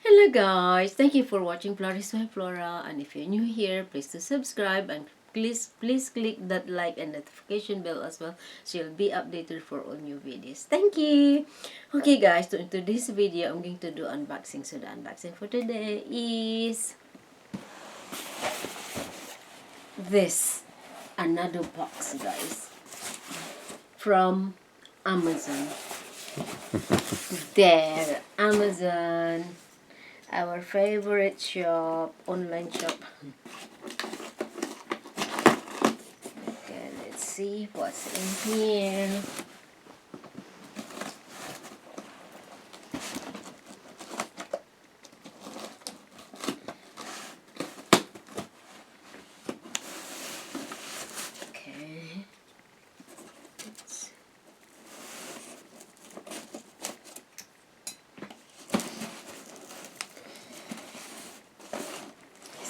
Hello guys, thank you for watching Flourish by Flora, and if you're new here, please to subscribe and please click that like and notification bell as well so you'll be updated for all new videos. Thank you. Okay guys, so into this video I'm going to do unboxing. So the unboxing for today is this, another box guys, from Amazon. There, Amazon, our favorite shop, online shop. Okay, let's see what's in here. Okay.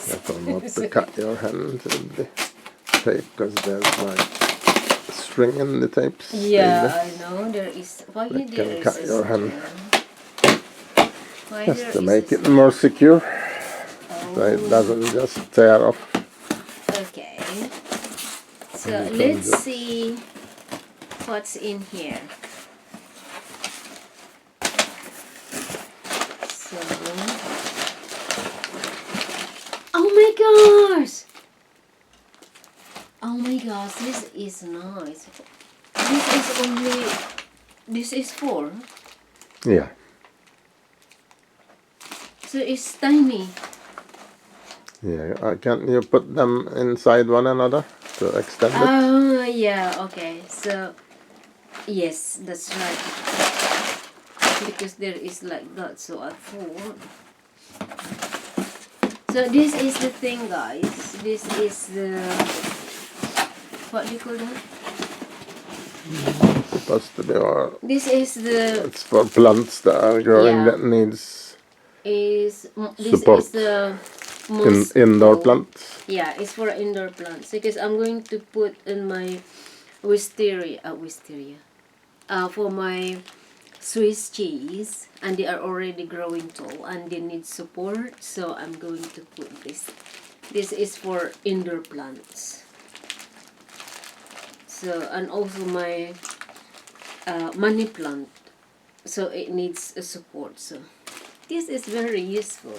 Careful not to cut your hand with the tape, because there's like string in the tapes. Yeah, I know there is. Why That there can is cut a your hand. Why Just there to is make a it more secure, so it Oh, doesn't just tear off. okay. So And you can let's just- see what's in here. So, oh my gosh! Oh my gosh, this is nice. This is 4. Yeah, So it's tiny. yeah. Can't you put them inside one another to extend it? Oh, yeah, okay. So, yes, that's right. Because there is like that, so I thought. So this is the thing, guys. This is the, what do you call that? Supposed to be, or This is the, it's for plants that are growing Yeah. that needs this Support. is the most indoor cold. plants. Yeah, it's for indoor plants because I'm going to put in my wisteria, for my Swiss cheese, and they are already growing tall and they need support, so I'm going to put this. This is for indoor plants. So, and also my money plant, so it needs a support. So this is very useful.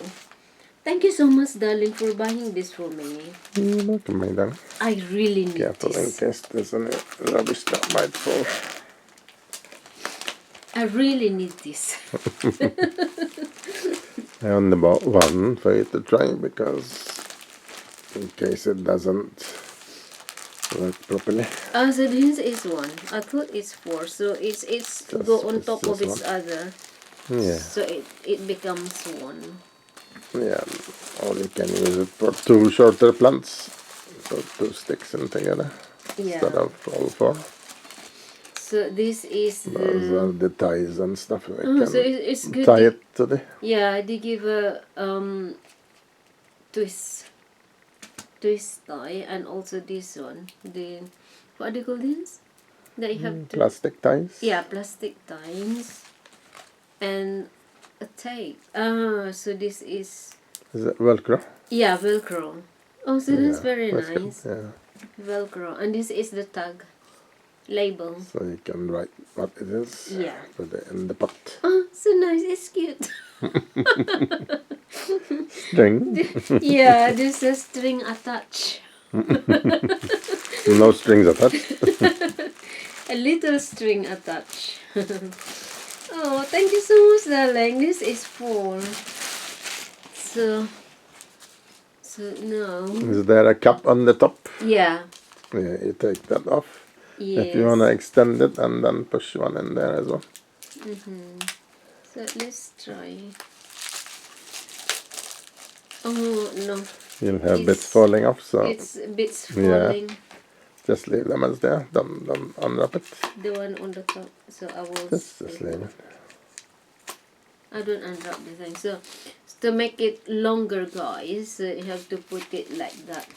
Thank you so much, darling, for buying this for me. You're welcome, madam. I really need Careful in this. case there's any rubbish that might fall. I really need this. I only bought one for you to try, because in case it doesn't work properly. So this is 1. I thought it's 4. So it's go on top of just its one. other. Yeah, So it becomes 1. yeah. Or you can use it for 2 shorter plants, so 2 sticks in together instead Yeah. of all 4. So this is Those are the. the ties and stuff. We Oh, can so it's good. tie it to the. Yeah, they give a twist tie, and also this one, the, what do you call this? That you have to, Plastic ties. yeah, plastic ties and a tape. So this is, Is it Velcro? yeah, Velcro. Oh, so that's Yeah, very that's good. nice. Yeah. Velcro, and this is the tag label. So you can write what it is. Yeah. Put it in the pot. Oh, so nice. It's cute. String. Yeah, there's a string attached. No strings attached. A little string attached. Oh, thank you so much, darling. This is full. So now. Is there a cap on the top? Yeah. Yeah, you take that off. Yes. If you want to extend it, and then push one in there as well. So let's try. Oh no. You'll have bits falling off, so It's bits Yeah. falling. just leave them as they are. Don't unwrap it. The one on the top. So I will. Just leave it. I don't unwrap the thing. So to make it longer, guys, you have to put it like that.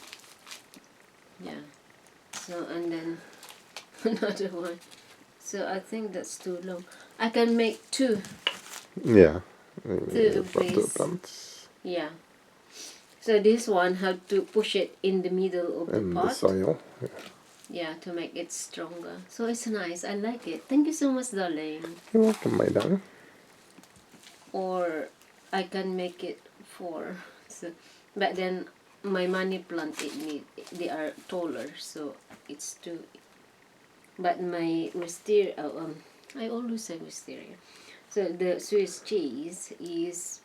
Yeah. So and then another one. So I think that's too long. I can make 2. Yeah, Two For of 2 these. plants Yeah. So this one have to push it in the middle of the in the pot. soil. Yeah, to make it stronger. So it's nice. I like it. Thank you so much, darling. You're welcome, my darling. Or I can make it 4. So, but then my money plant they are taller, so it's 2. But my wisteria, I always say wisteria. So the Swiss cheese is,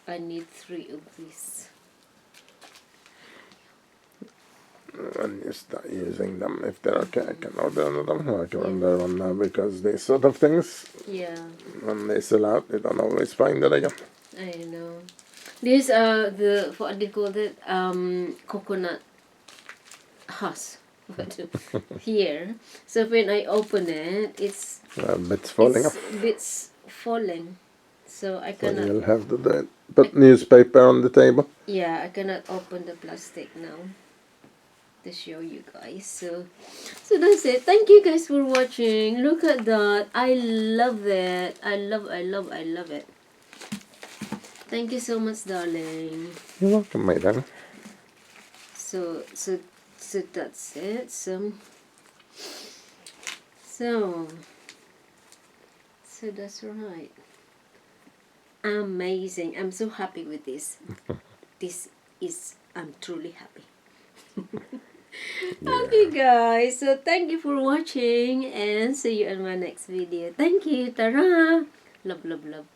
I need 3 of these. When you start using them, if they're okay, I can order another one. I can Yeah. order one now because these sort of things, Yeah, when they sell out, you don't always find it again. I know. These are the, what do you call it? Coconut husk. Here. So when I open it, Bits falling it's off. bits falling. So I So cannot, you'll have to do it. Put newspaper on the table. yeah, I cannot open the plastic now to show you guys. So that's it. Thank you guys for watching. Look at that. I love it. I love it. Thank you so much, darling. You're welcome, my darling. So so that's it. So that's right. Amazing. I'm so happy with this. This is, I'm truly happy. Okay guys, so thank you for watching and see you in my next video. Thank you. Tara. Love, love, love.